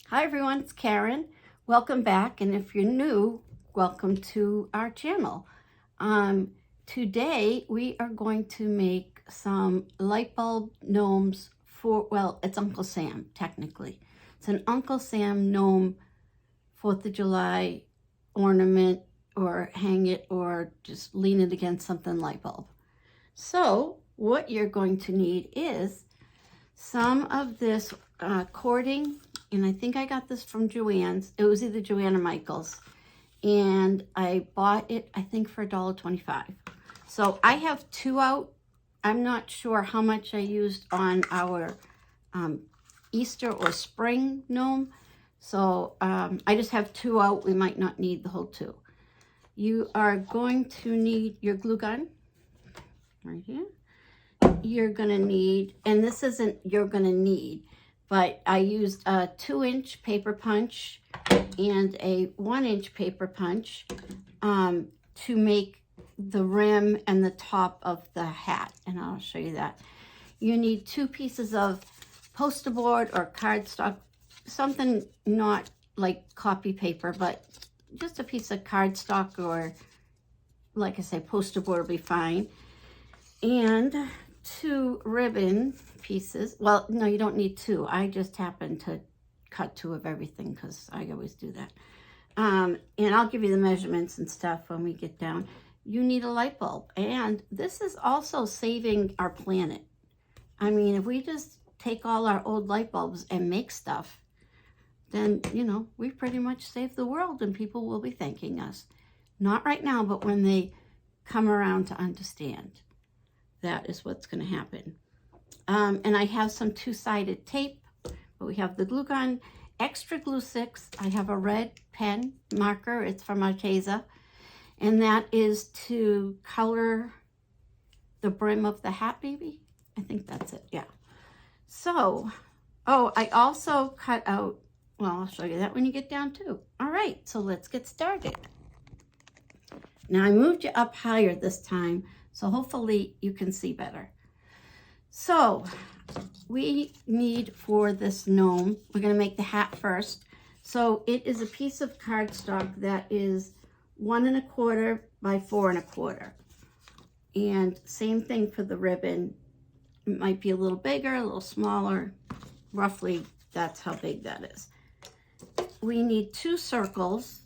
Hi everyone, it's Karen. Welcome back, and if you're new, welcome to our channel. Today we are going to make some light bulb gnomes for, well, it's Uncle Sam, technically. It's an Uncle Sam gnome 4th of July ornament, or hang it, or just lean it against something light bulb. So what you're going to need is some of this cording, and I think I got this from Joann's. It was either Joann or Michael's, and I bought it, I think, for $1.25. So I have two out. I'm not sure how much I used on our Easter or spring gnome, so I just have two out. We might not need the whole two. You are going to need your glue gun right here. You're gonna need, and this isn't you're gonna need, but I used a 2-inch paper punch and a 1-inch paper punch to make the rim and the top of the hat, and I'll show you that. You need 2 pieces of poster board or cardstock, something not like copy paper, but just a piece of cardstock, or like I say, poster board will be fine. And 2 ribbon pieces. Well, no, you don't need 2. I just happen to cut 2 of everything because I always do that. And I'll give you the measurements and stuff when we get down. You need a light bulb. And this is also saving our planet. I mean, if we just take all our old light bulbs and make stuff, then, you know, we pretty much saved the world, and people will be thanking us. Not right now, but when they come around to understand. That is what's going to happen. And I have some 2-sided tape, but we have the glue gun, extra glue sticks. I have a red pen marker. It's from Arteza, and that is to color the brim of the hat, maybe. I think that's it. Yeah. So, oh, I also cut out, well, I'll show you that when you get down too. All right, so let's get started. Now I moved you up higher this time, so hopefully you can see better. So we need, for this gnome, we're going to make the hat first. So it is a piece of cardstock that is 1 1/4 by 4 1/4. And same thing for the ribbon. It might be a little bigger, a little smaller. Roughly, that's how big that is. We need 2 circles.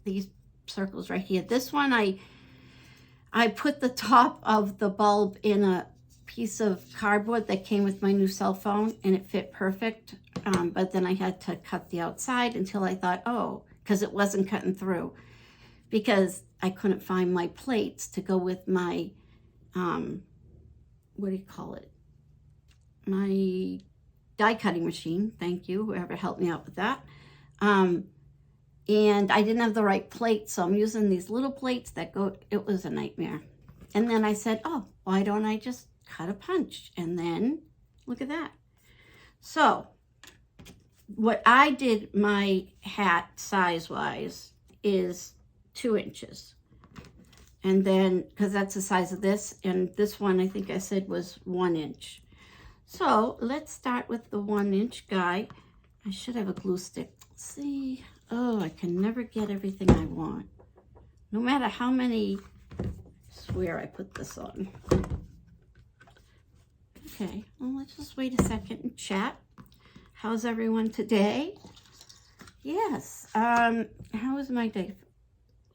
These circles right here. This one, I put the top of the bulb in a piece of cardboard that came with my new cell phone, and it fit perfect. But then I had to cut the outside until I thought, oh, because it wasn't cutting through, because I couldn't find my plates to go with my, what do you call it? My die cutting machine. Thank you, whoever helped me out with that. And I didn't have the right plate, so I'm using these little plates that go, it was a nightmare. And then I said, oh, why don't I just cut a punch? And then, look at that. So, what I did my hat size-wise is 2 inches. And then, because that's the size of this, and this one I think I said was 1 inch. So, let's start with the 1-inch guy. I should have a glue stick. Let's see. Oh, I can never get everything I want. No matter how many, I swear I put this on. Okay, well, let's just wait a second and chat. How's everyone today? Yes, how was my day?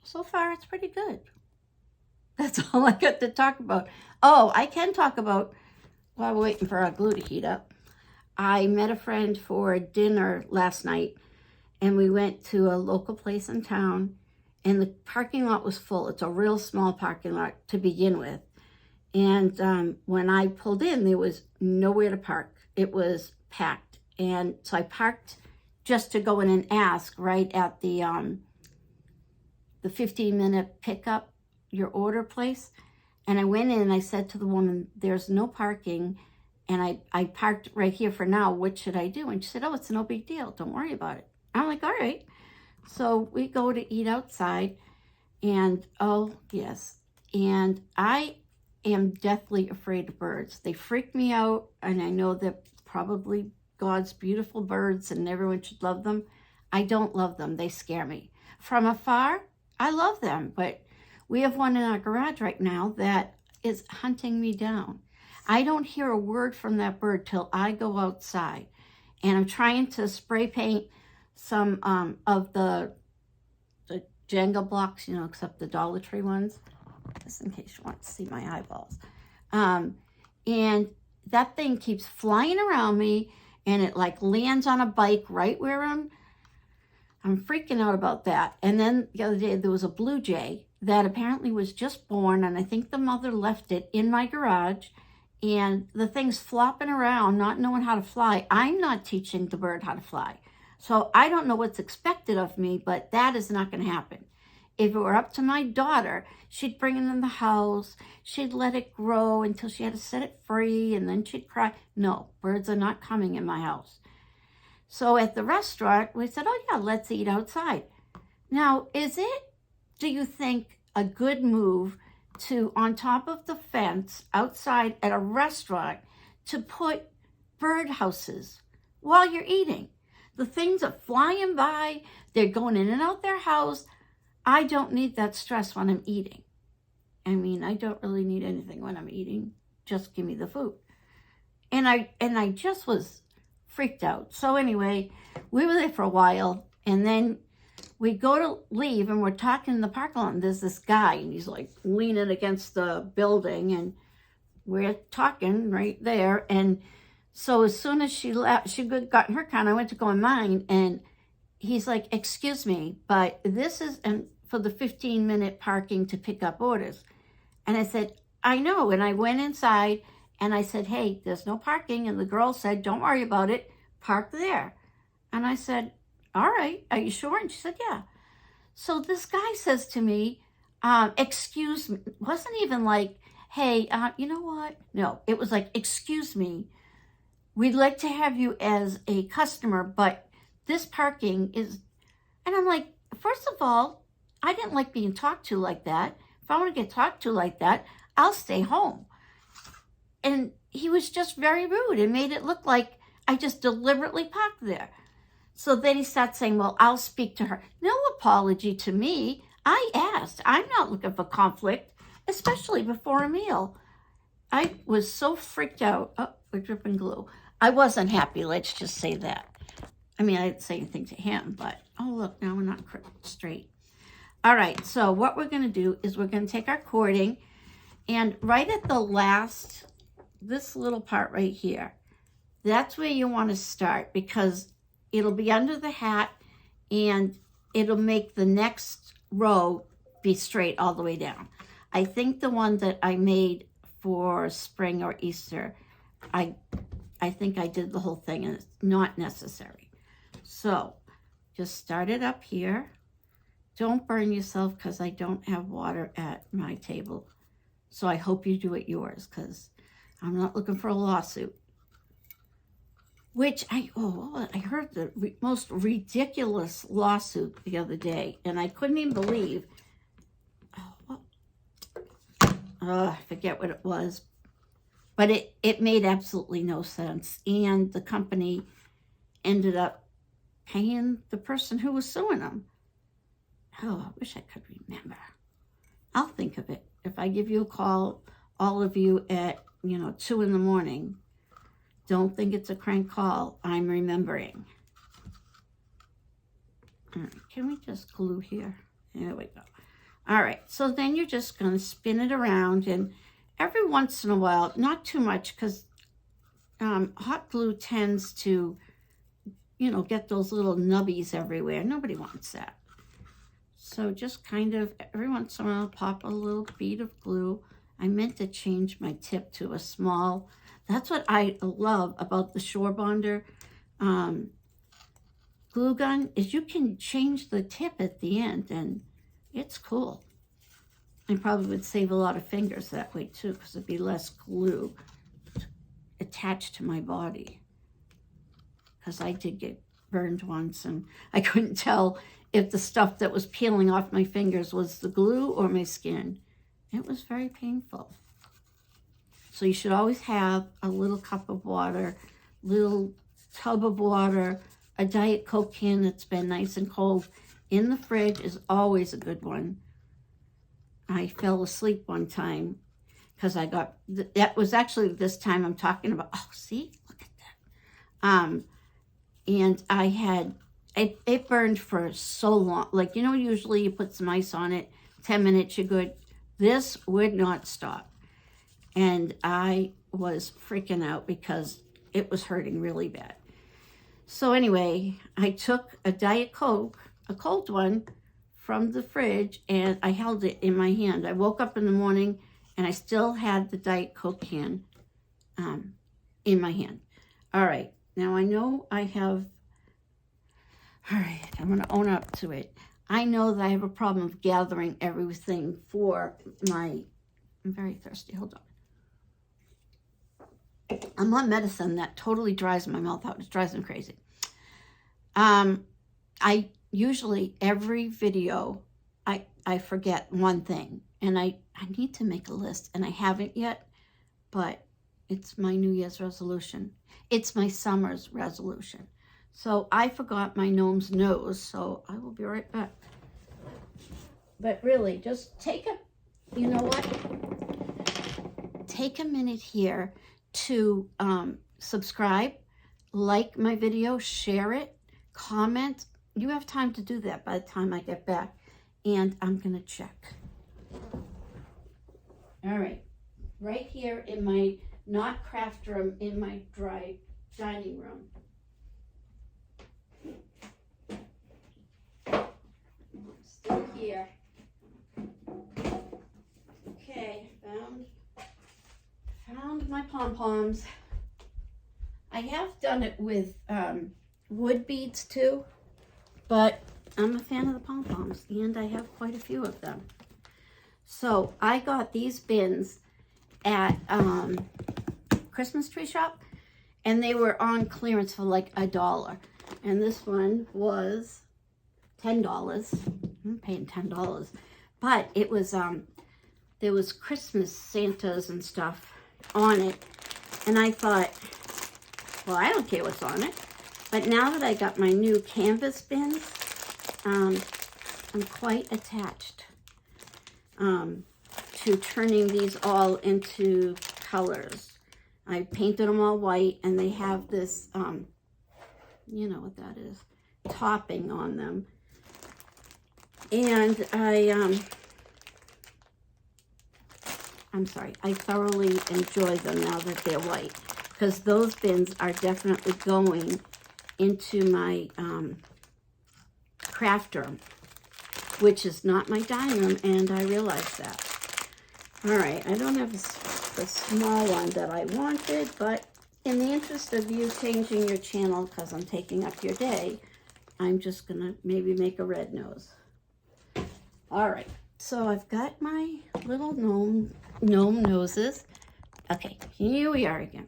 So far, it's pretty good. That's all I got to talk about. Oh, I can talk about, while we're waiting for our glue to heat up, I met a friend for dinner last night, and we went to a local place in town, and the parking lot was full. It's a real small parking lot to begin with. And when I pulled in, there was nowhere to park. It was packed. And so I parked just to go in and ask right at the 15-minute pickup, your order place. And I went in and I said to the woman, there's no parking. And I parked right here for now. What should I do? And she said, oh, it's no big deal. Don't worry about it. I'm like, all right. So we go to eat outside, and oh, yes. And I am deathly afraid of birds. They freak me out, and I know they're probably God's beautiful birds and everyone should love them. I don't love them. They scare me. From afar, I love them, but we have one in our garage right now that is hunting me down. I don't hear a word from that bird till I go outside. And I'm trying to spray paint some of the Jenga blocks, except the Dollar Tree ones, just in case you want to see my eyeballs. And that thing keeps flying around me, and it like lands on a bike right where I'm freaking out about that. And then the other day there was a blue jay that apparently was just born, and I think the mother left it in my garage, and the thing's flopping around, not knowing how to fly. I'm not teaching the bird how to fly. So I don't know what's expected of me, but that is not going to happen. If it were up to my daughter, she'd bring it in the house, she'd let it grow until she had to set it free, and then she'd cry. No, birds are not coming in my house. So at the restaurant, we said, oh yeah, let's eat outside. Now, do you think, a good move to, on top of the fence outside at a restaurant, to put bird houses while you're eating? The things are flying by, they're going in and out their house. I don't need that stress when I'm eating. I mean, I don't really need anything when I'm eating. Just give me the food. And I just was freaked out. So anyway, we were there for a while, and then we go to leave, and we're talking in the parking lot, and there's this guy, and he's like leaning against the building, and we're talking right there. And so as soon as she left, she got in her car, and I went to go in mine, and he's like, excuse me, but this is for the 15-minute parking to pick up orders. And I said, I know. And I went inside, and I said, hey, there's no parking. And the girl said, don't worry about it, park there. And I said, all right, are you sure? And she said, yeah. So this guy says to me, excuse me. It wasn't even like, hey, you know what? No, it was like, excuse me, we'd like to have you as a customer, but this parking is, and I'm like, first of all, I didn't like being talked to like that. If I want to get talked to like that, I'll stay home. And he was just very rude and made it look like I just deliberately parked there. So then he starts saying, well, I'll speak to her. No apology to me. I asked. I'm not looking for conflict, especially before a meal. I was so freaked out. Oh, we're dripping glue. I wasn't happy, let's just say that. I mean, I didn't say anything to him, but, oh, look, now we're not straight. All right, so what we're going to do is we're going to take our cording, and right at the last, this little part right here, that's where you want to start, because it'll be under the hat, and it'll make the next row be straight all the way down. I think the one that I made for spring or Easter, I think I did the whole thing, and it's not necessary. So just start it up here. Don't burn yourself, because I don't have water at my table. So I hope you do it yours, because I'm not looking for a lawsuit. Which I heard the most ridiculous lawsuit the other day, and I couldn't even believe. I forget what it was, but it made absolutely no sense. And the company ended up paying the person who was suing them. Oh, I wish I could remember. I'll think of it. If I give you a call, all of you at 2 in the morning, don't think it's a crank call. I'm remembering. All right, can we just glue here? There we go. All right, so then you're just going to spin it around, and every once in a while, not too much, because hot glue tends to, get those little nubbies everywhere. Nobody wants that. So just kind of every once in a while, pop a little bead of glue. I meant to change my tip to a small. That's what I love about the Shore Bonder glue gun, is you can change the tip at the end, and it's cool. I probably would save a lot of fingers that way too, because it'd be less glue attached to my body. Because I did get burned once, and I couldn't tell if the stuff that was peeling off my fingers was the glue or my skin. It was very painful. So you should always have a little cup of water, little tub of water, a Diet Coke can that's been nice and cold in the fridge is always a good one. I fell asleep one time because I got, that was actually this time I'm talking about. Oh, see, look at that. And I had, it burned for so long. Like, you know, usually you put some ice on it, 10 minutes, you're good. This would not stop. And I was freaking out because it was hurting really bad. So anyway, I took a Diet Coke, a cold one, from the fridge, and I held it in my hand. I woke up in the morning and I still had the Diet Coke can in my hand. All right, now I know I have, all right, I'm gonna own up to it. I know that I have a problem of gathering everything for my, I'm very thirsty, hold on. I'm on medicine that totally dries my mouth out. It drives me crazy. I usually, every video, I forget one thing. And I need to make a list. And I haven't yet. But it's my New Year's resolution. It's my summer's resolution. So I forgot my gnome's nose. So I will be right back. But really, just take a, you know what? Take a minute here to subscribe, like my video, share it, comment. You have time to do that by the time I get back. And I'm going to check. All right. Right here in my not craft room, in my dry dining room. Still here. Okay, found my pom-poms. I have done it with wood beads too, but I'm a fan of the pom-poms and I have quite a few of them. So I got these bins at Christmas tree shop and they were on clearance for like $1. And this one was $10. I'm paying $10, but it was there was Christmas Santas and stuff on it. And I thought, well, I don't care what's on it. But now that I got my new canvas bins, I'm quite attached to turning these all into colors. I painted them all white and they have this, you know what that is, topping on them. And I thoroughly enjoy them now that they're white, because those bins are definitely going into my craft room, which is not my dining room, and I realize that. All right, I don't have the small one that I wanted, but in the interest of you changing your channel, because I'm taking up your day, I'm just gonna maybe make a red nose. All right, so I've got my little gnome noses. Okay, here we are again.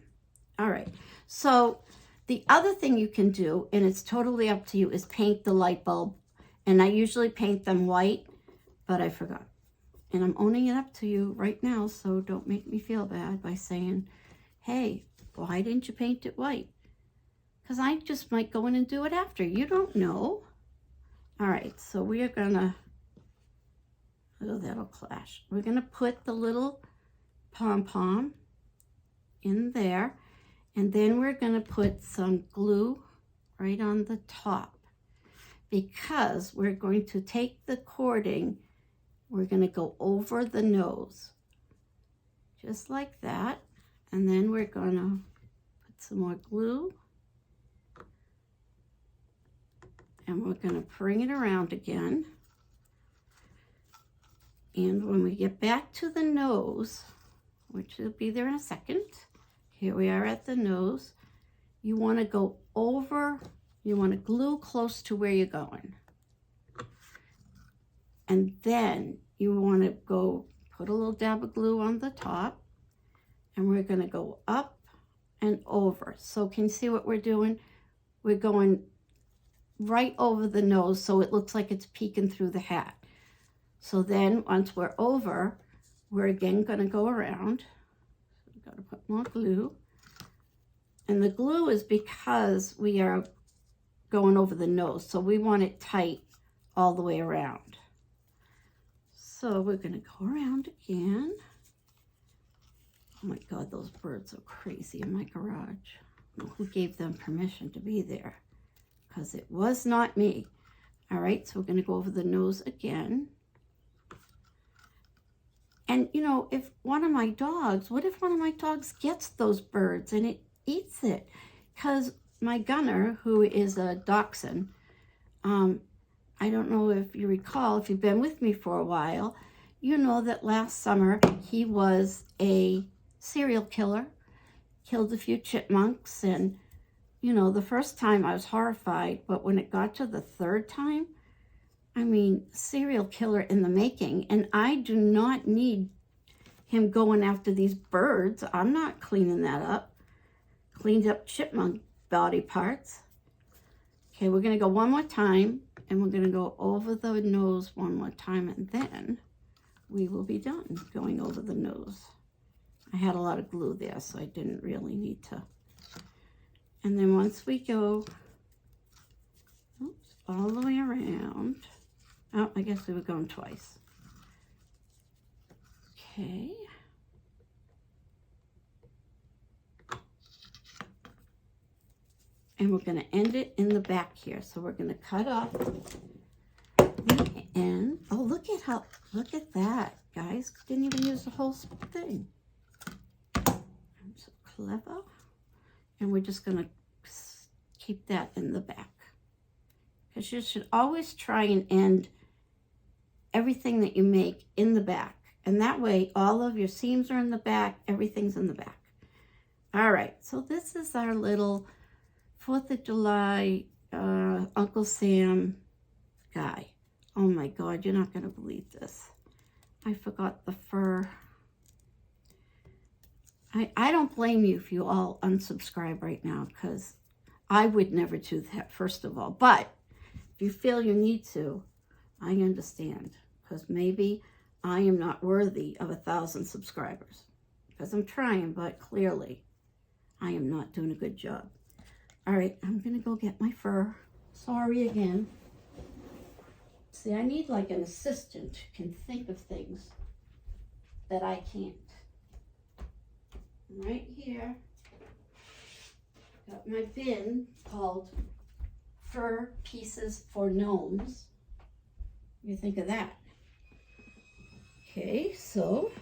All right, so the other thing you can do, and it's totally up to you, is paint the light bulb. And I usually paint them white, but I forgot. And I'm owning it up to you right now, so don't make me feel bad by saying, hey, why didn't you paint it white? Because I just might go in and do it after. You don't know. All right, so we are gonna, oh, that'll clash. We're gonna put the little pom-pom in there, and then we're gonna put some glue right on the top, because we're going to take the cording, we're gonna go over the nose, just like that, and then we're gonna put some more glue, and we're gonna bring it around again. And when we get back to the nose, which will be there in a second, here we are at the nose, you want to go over, you want to glue close to where you're going. And then you want to go put a little dab of glue on the top, and we're going to go up and over. So can you see what we're doing? We're going right over the nose so it looks like it's peeking through the hat. So then once we're over, we're again going to go around. So we've got to put more glue. And the glue is because we are going over the nose, so we want it tight all the way around. So we're going to go around again. Oh my God, those birds are crazy in my garage. I don't know who gave them permission to be there, because it was not me. All right, so we're going to go over the nose again. And you know, if one of my dogs, what if one of my dogs gets those birds and it eats it? Because my gunner, who is a dachshund, I don't know if you recall, if you've been with me for a while, you know that last summer he was a serial killer, killed a few chipmunks, and you know, the first time I was horrified, but when it got to the third time, I mean, serial killer in the making, and I do not need him going after these birds. I'm not cleaning that up. Cleaned up chipmunk body parts. Okay, we're going to go one more time, and we're going to go over the nose one more time, and then we will be done going over the nose. I had a lot of glue there, so I didn't really need to. And then once we go, oops, all the way around. Oh, I guess we were going twice. Okay. And we're going to end it in the back here. So we're going to cut off the end. Oh, look at that, guys. Didn't even use the whole thing. I'm so clever. And we're just going to keep that in the back. Because you should always try and end everything that you make in the back. And that way, all of your seams are in the back. Everything's in the back. All right. So this is our little 4th of July Uncle Sam guy. Oh my God, you're not going to believe this. I forgot the fur. I don't blame you if you all unsubscribe right now, because I would never do that, first of all. But if you feel you need to, I understand, because maybe I am not worthy of 1,000 subscribers, because I'm trying, but clearly I am not doing a good job. All right, I'm going to go get my fur. Sorry again. See, I need like an assistant who can think of things that I can't. Right here, got my bin called Fur Pieces for Gnomes. What do you think of that? Okay, so,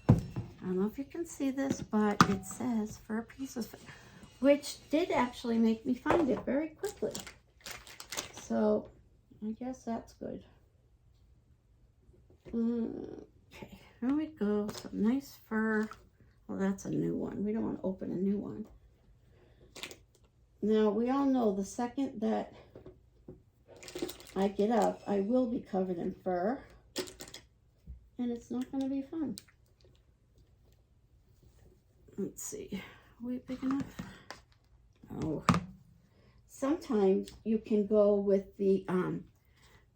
I don't know if you can see this, but it says Fur Pieces, which did actually make me find it very quickly. So, I guess that's good. Okay, here we go. Some nice fur. Well, that's a new one. We don't want to open a new one. Now, we all know the second that I get up, I will be covered in fur. And it's not going to be fun. Let's see. Are we big enough? Oh. Sometimes you can go with the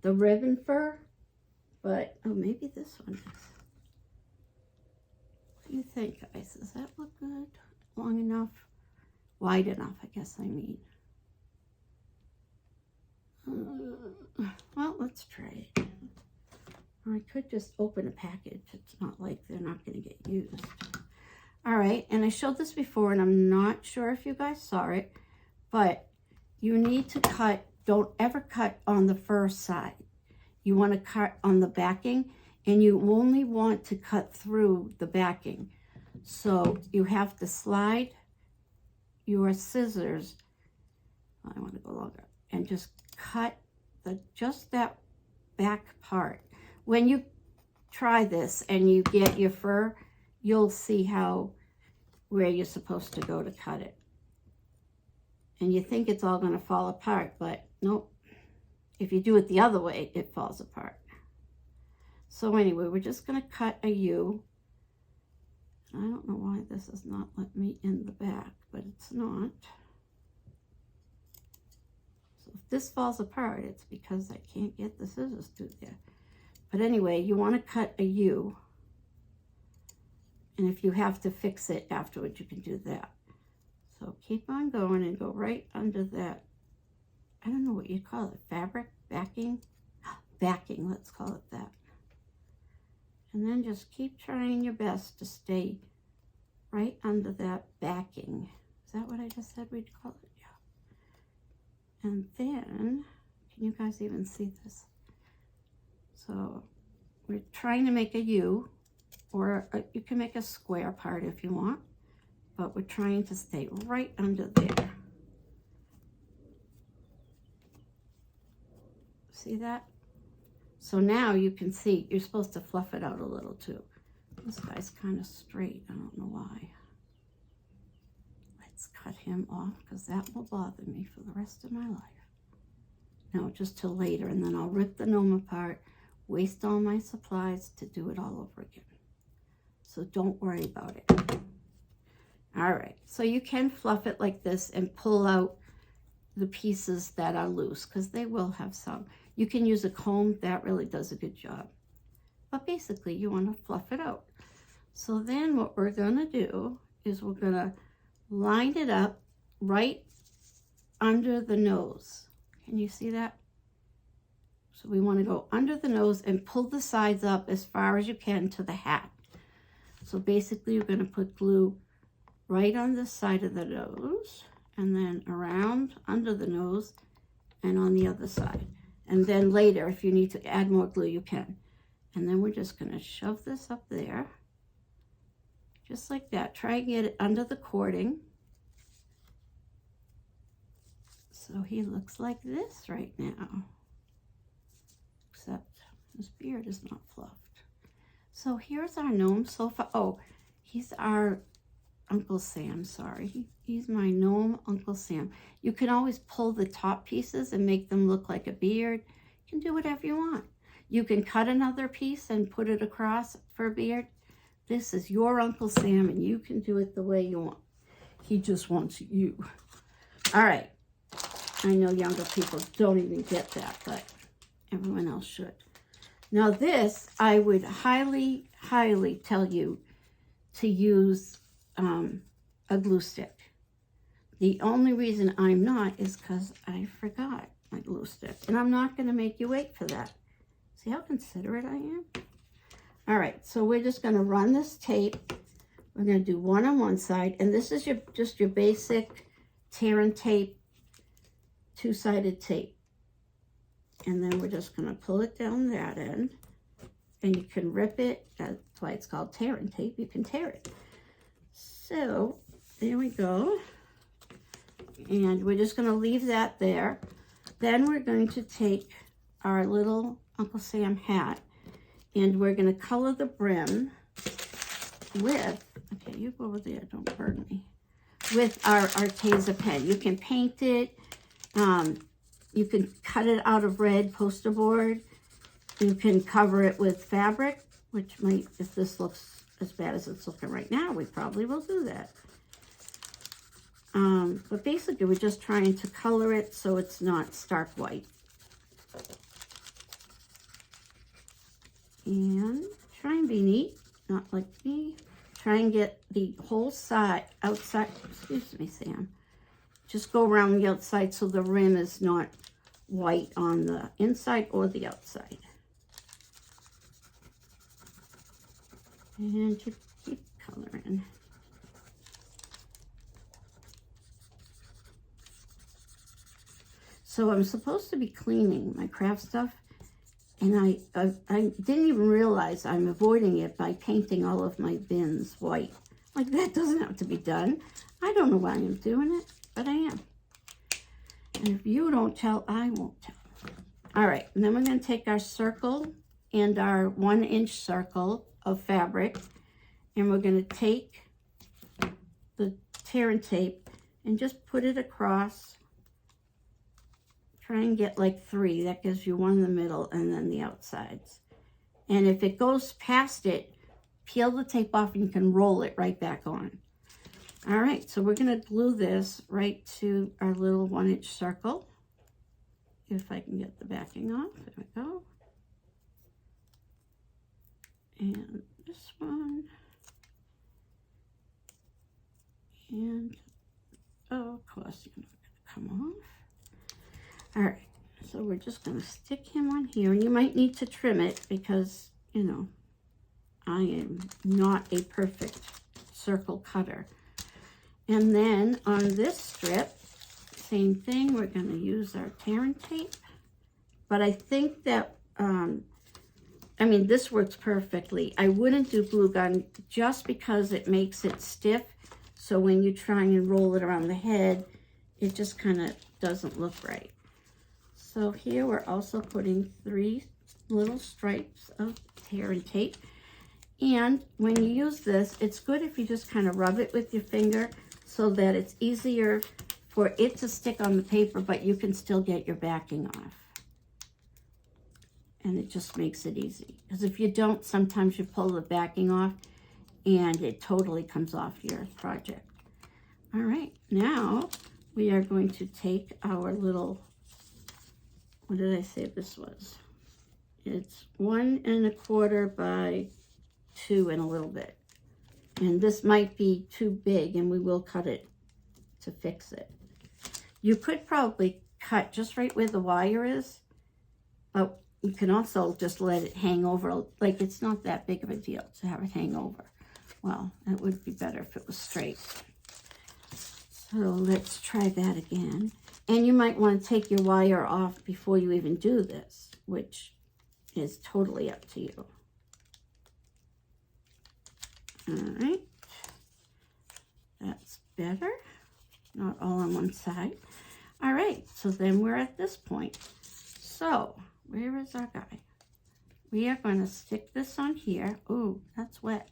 ribbon fur. But, oh, maybe this one is. What do you think, guys? Does that look good? Long enough? Wide enough, I guess I mean. Well, let's try it. Or I could just open a package. It's not like they're not going to get used. All right, and I showed this before, and I'm not sure if you guys saw it, but you need to cut, don't ever cut on the fur side. You want to cut on the backing, and you only want to cut through the backing. So you have to slide your scissors, I want to go longer, and just cut just that back part. When you try this and you get your fur, you'll see where you're supposed to go to cut it. And you think it's all going to fall apart, but nope. If you do it the other way, it falls apart. So anyway, we're just going to cut a U. I don't know why this is not letting me in the back, but it's not. So if this falls apart, it's because I can't get the scissors through there. But anyway, you want to cut a U. And if you have to fix it afterwards, you can do that. So keep on going and go right under that, I don't know what you call it, fabric, backing, let's call it that. And then just keep trying your best to stay right under that backing. Is that what I just said we'd call it? Yeah. And then, can you guys even see this? So we're trying to make a U, or you can make a square part if you want, but we're trying to stay right under there. See that? So now you can see, you're supposed to fluff it out a little too. This guy's kind of straight, I don't know why. Let's cut him off because that will bother me for the rest of my life. No, just till later, and then I'll rip the gnome apart, waste all my supplies to do it all over again. So don't worry about it. All right, so you can fluff it like this and pull out the pieces that are loose, because they will have some. You can use a comb, that really does a good job. But basically you want to fluff it out. So then what we're gonna do is we're gonna line it up right under the nose. Can you see that? So we want to go under the nose and pull the sides up as far as you can to the hat. So basically you're going to put glue right on the side of the nose, and then around under the nose and on the other side. And then later, if you need to add more glue, you can. And then we're just going to shove this up there, just like that. Try and get it under the cording. So he looks like this right now, except his beard is not fluffed. So here's our gnome so far. Oh, he's our Uncle Sam, sorry. He's my gnome Uncle Sam. You can always pull the top pieces and make them look like a beard. You can do whatever you want. You can cut another piece and put it across for a beard. This is your Uncle Sam, and you can do it the way you want. He just wants you. All right. I know younger people don't even get that, but everyone else should. Now this, I would highly, highly tell you to use a glue stick. The only reason I'm not is because I forgot my glue stick. And I'm not going to make you wait for that. See how considerate I am? All right, so we're just going to run this tape. We're going to do one on one side. And this is just your basic tear and tape, two-sided tape. And then we're just going to pull it down that end. And you can rip it. That's why it's called tear and tape. You can tear it. So there we go. And we're just going to leave that there. Then we're going to take our little Uncle Sam hat, and we're going to color the brim with, okay, you go over there, don't burn me, with our Arteza pen. You can paint it. You can cut it out of red poster board. You can cover it with fabric, which might, if this looks as bad as it's looking right now, we probably will do that. But basically, we're just trying to color it so it's not stark white. And try and be neat, not like me. Try and get the whole side, outside, excuse me, Sam. Just go around the outside so the rim is not white on the inside or the outside. And just keep coloring. So I'm supposed to be cleaning my craft stuff, and I didn't even realize I'm avoiding it by painting all of my bins white. Like, that doesn't have to be done. I don't know why I'm doing it, but I am. And if you don't tell, I won't tell. All right, and then we're going to take our circle and our 1-inch circle of fabric, and we're going to take the tear and tape and just put it across. Try and get like 3. That gives you one in the middle and then the outsides. And if it goes past it, peel the tape off and you can roll it right back on. All right, so we're going to glue this right to our little 1-inch circle. If I can get the backing off. There we go. And this one. And Oh, of course, you're not going to come off. All right, so we're just going to stick him on here. And you might need to trim it because, you know, I am not a perfect circle cutter. And then on this strip, same thing, we're going to use our tearing tape. But I think that, I mean, this works perfectly. I wouldn't do glue gun just because it makes it stiff. So when you try and roll it around the head, it just kind of doesn't look right. So here we're also putting 3 little stripes of tearing tape. And when you use this, it's good if you just kind of rub it with your finger so that it's easier for it to stick on the paper, but you can still get your backing off. And it just makes it easy. Because if you don't, sometimes you pull the backing off and it totally comes off your project. All right, now we are going to take our little, what did I say this was? It's 1 1/4 by 2 and a little bit. And this might be too big and we will cut it to fix it. You could probably cut just right where the wire is, but you can also just let it hang over. Like, it's not that big of a deal to have it hang over. Well, it would be better if it was straight. So let's try that again. And you might want to take your wire off before you even do this, which is totally up to you. All right, that's better. Not all on one side. All right, so then we're at this point. So where is our guy? We are going to stick this on here. Ooh, that's wet.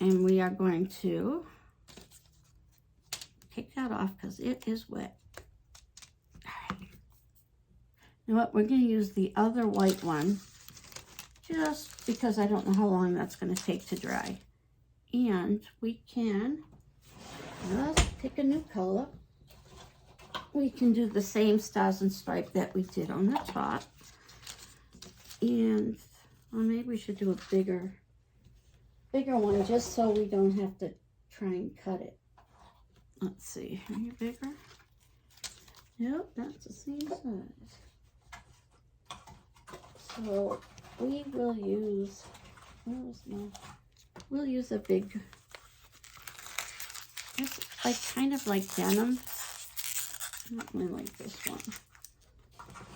And we are going to take that off because it is wet. All right. You know what? We're going to use the other white one just because I don't know how long that's going to take to dry. And we can just pick a new color. We can do the same stars and stripe that we did on the top. And well, maybe we should do a bigger one just so we don't have to try and cut it. Let's see, any bigger? Nope, that's the same size. So we will use, we'll use a big, it's like kind of like denim. I don't really like this one.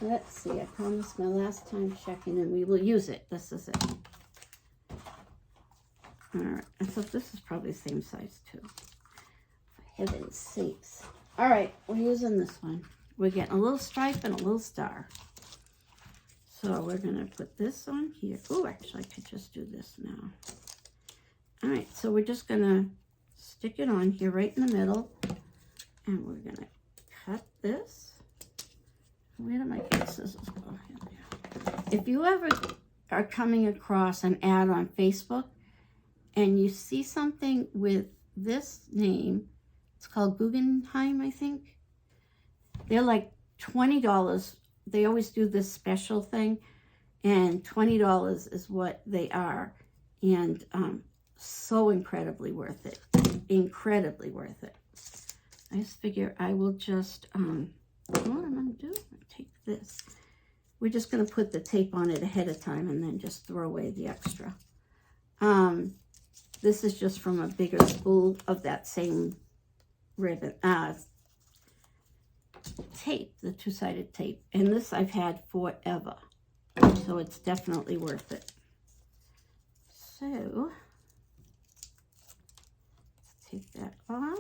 Let's see, I promised my last time checking and we will use it. This is it. All right, and so this is probably the same size too. For heaven's sakes. All right, we're using this one. We're getting a little stripe and a little star. So we're gonna put this on here. Oh, actually I could just do this now. All right, so we're just gonna stick it on here right in the middle. And we're gonna cut this. Where did my big scissors go? If you ever are coming across an ad on Facebook and you see something with this name, it's called Guggenheim, I think. They're like $20. They always do this special thing, and $20 is what they are. And so incredibly worth it. Incredibly worth it. I just figure I will just, what I'm going to do, take this. We're just going to put the tape on it ahead of time and then just throw away the extra. This is just from a bigger spool of that same ribbon, tape, the two-sided tape. And this I've had forever, so it's definitely worth it. So, let's take that off.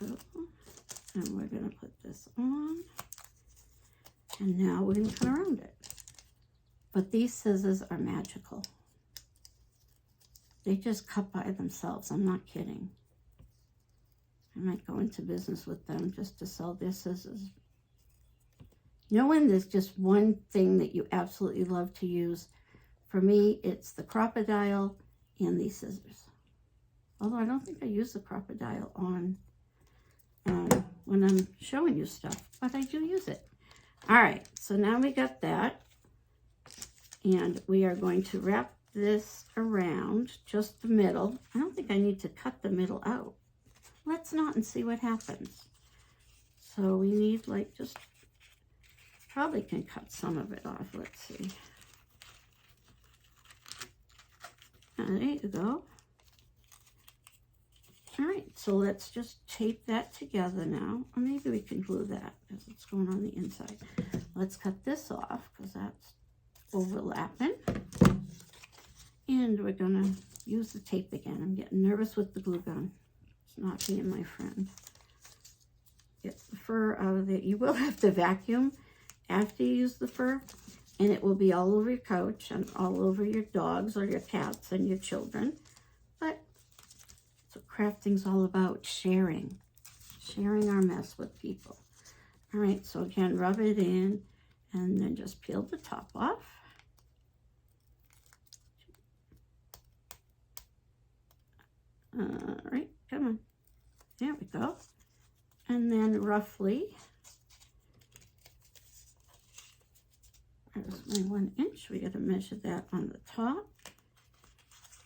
And we're going to put this on. And now we're going to cut around it. But these scissors are magical. They just cut by themselves. I'm not kidding. I might go into business with them just to sell their scissors. You know when there's just one thing that you absolutely love to use? For me, it's the crocodile and these scissors. Although I don't think I use the crocodile on when I'm showing you stuff, but I do use it. All right, so now we got that, and we are going to wrap this around just the middle. I don't think I need to cut the middle out. Let's not and see what happens. So we need like just, probably can cut some of it off. Let's see. There you go. All right, so let's just tape that together now. Or maybe we can glue that because it's going on the inside. Let's cut this off because that's overlapping. And we're gonna use the tape again. I'm getting nervous with the glue gun. It's not being my friend. Get the fur out of there. You will have to vacuum after you use the fur, and it will be all over your couch and all over your dogs or your cats and your children. But that's what crafting's all about, sharing our mess with people. All right, so again, rub it in and then just peel the top off. All right, come on. There we go. And then roughly, there's my 1 inch. We got to measure that on the top.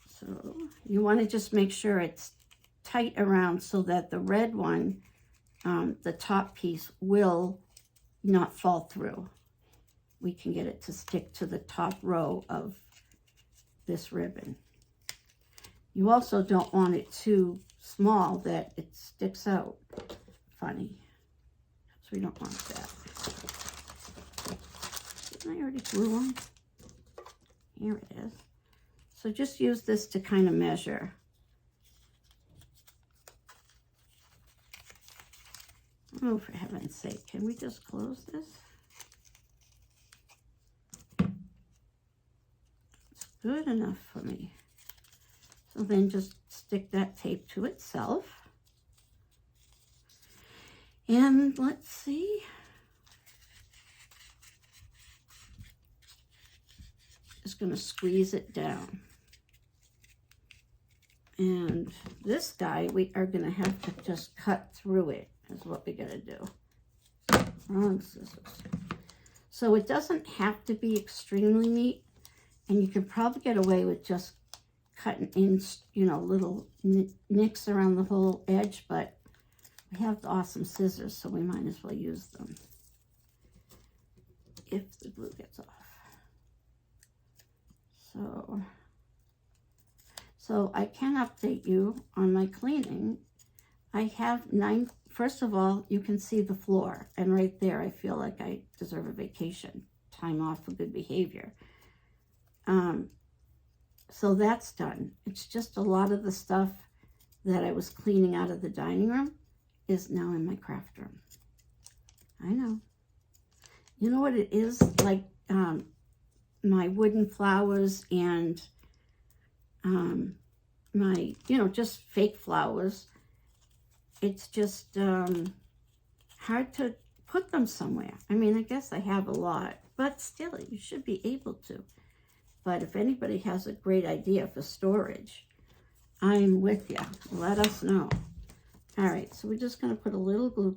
So you want to just make sure it's tight around so that the red one, the top piece, will not fall through. We can get it to stick to the top row of this ribbon. You also don't want it too small that it sticks out funny. So we don't want that. Didn't I already glue one? Here it is. So just use this to kind of measure. Oh, for heaven's sake, can we just close this? It's good enough for me. So then just stick that tape to itself. And let's see. Just going to squeeze it down. And this guy, we are going to have to just cut through it, is what we're going to do. Wrong scissors. So it doesn't have to be extremely neat, and you can probably get away with just cutting in, you know, little nicks around the whole edge, but we have the awesome scissors, so we might as well use them if the glue gets off. So I can update you on my cleaning. I have 9, first of all, you can see the floor, and right there I feel like I deserve a vacation, time off for good behavior. So that's done. It's just a lot of the stuff that I was cleaning out of the dining room is now in my craft room. I know. You know what it is? Like my wooden flowers and my, you know, just fake flowers. It's just hard to put them somewhere. I mean, I guess I have a lot, but still, you should be able to. But if anybody has a great idea for storage, I'm with you. Let us know. All right, so we're just going to put a little glue,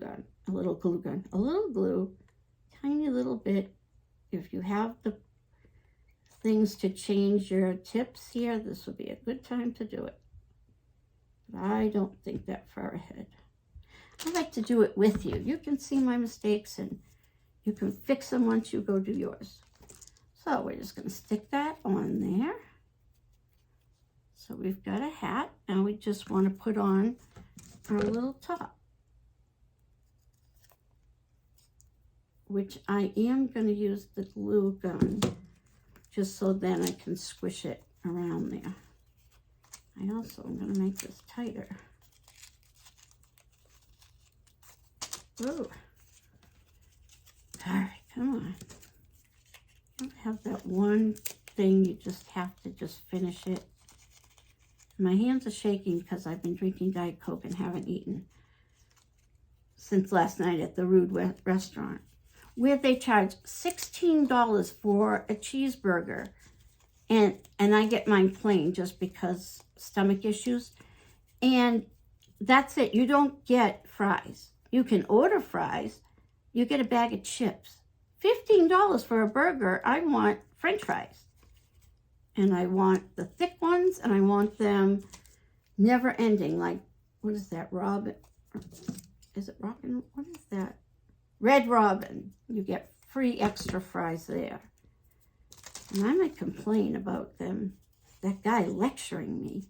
tiny little bit. If you have the things to change your tips here, this would be a good time to do it. But I don't think that far ahead. I like to do it with you. You can see my mistakes and you can fix them once you go do yours. So we're just going to stick that on there. So we've got a hat, and we just want to put on our little top, which I am going to use the glue gun just so then I can squish it around there. I also am going to make this tighter. Ooh. All right, come on. Don't have that one thing, you just have to just finish it. My hands are shaking because I've been drinking Diet Coke and haven't eaten since last night at the Rude restaurant, where they charge $16 for a cheeseburger, and I get mine plain just because stomach issues, and that's it. You don't get fries. You can order fries. You get a bag of chips. $15 for a burger. I want French fries. And I want the thick ones, and I want them never ending. Like, what is that, robin? Is it robin? What is that? Red Robin. You get free extra fries there. And I might complain about them, that guy lecturing me.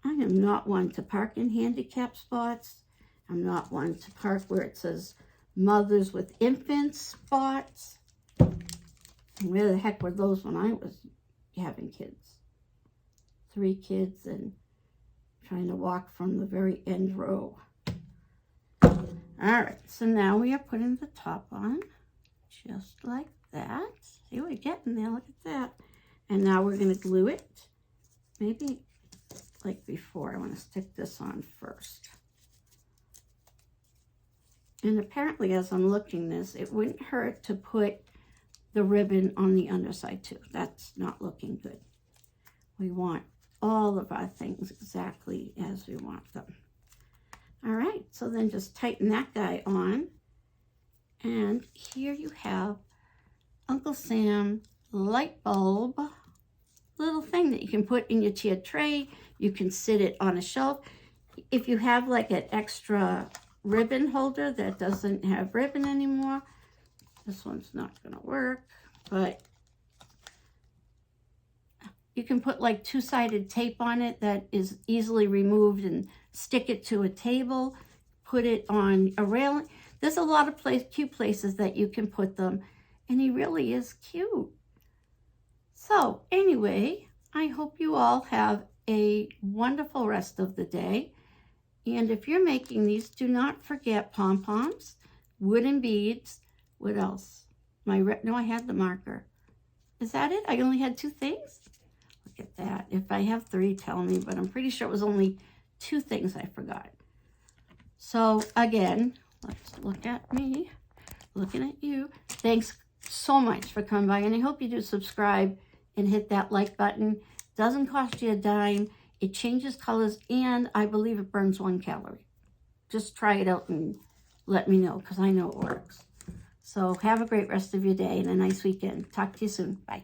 I am not one to park in handicap spots. I'm not one to park where it says mothers with infants spots. And where the heck were those when I was having kids? 3 kids and trying to walk from the very end row. All right, so now we are putting the top on, just like that. See, we're getting there, look at that. And now we're gonna glue it. Maybe like before, I wanna stick this on first. And apparently, as I'm looking this, it wouldn't hurt to put the ribbon on the underside too. That's not looking good. We want all of our things exactly as we want them. All right, so then just tighten that guy on. And here you have Uncle Sam light bulb, little thing that you can put in your tiered tray. You can sit it on a shelf. If you have like an extra ribbon holder that doesn't have ribbon anymore, this one's not gonna work, but you can put like 2-sided tape on it that is easily removed and stick it to a table, put it on a railing. There's a lot of cute places that you can put them, and he really is cute. So anyway, I hope you all have a wonderful rest of the day. And if you're making these, do not forget pom-poms, wooden beads. What else? No, I had the marker. Is that it? I only had 2 things? Look at that. If I have 3, tell me, but I'm pretty sure it was only 2 things I forgot. So again, let's look at me, looking at you. Thanks so much for coming by, and I hope you do subscribe and hit that like button. Doesn't cost you a dime. It changes colors, and I believe it burns 1 calorie. Just try it out and let me know, because I know it works. So have a great rest of your day and a nice weekend. Talk to you soon. Bye.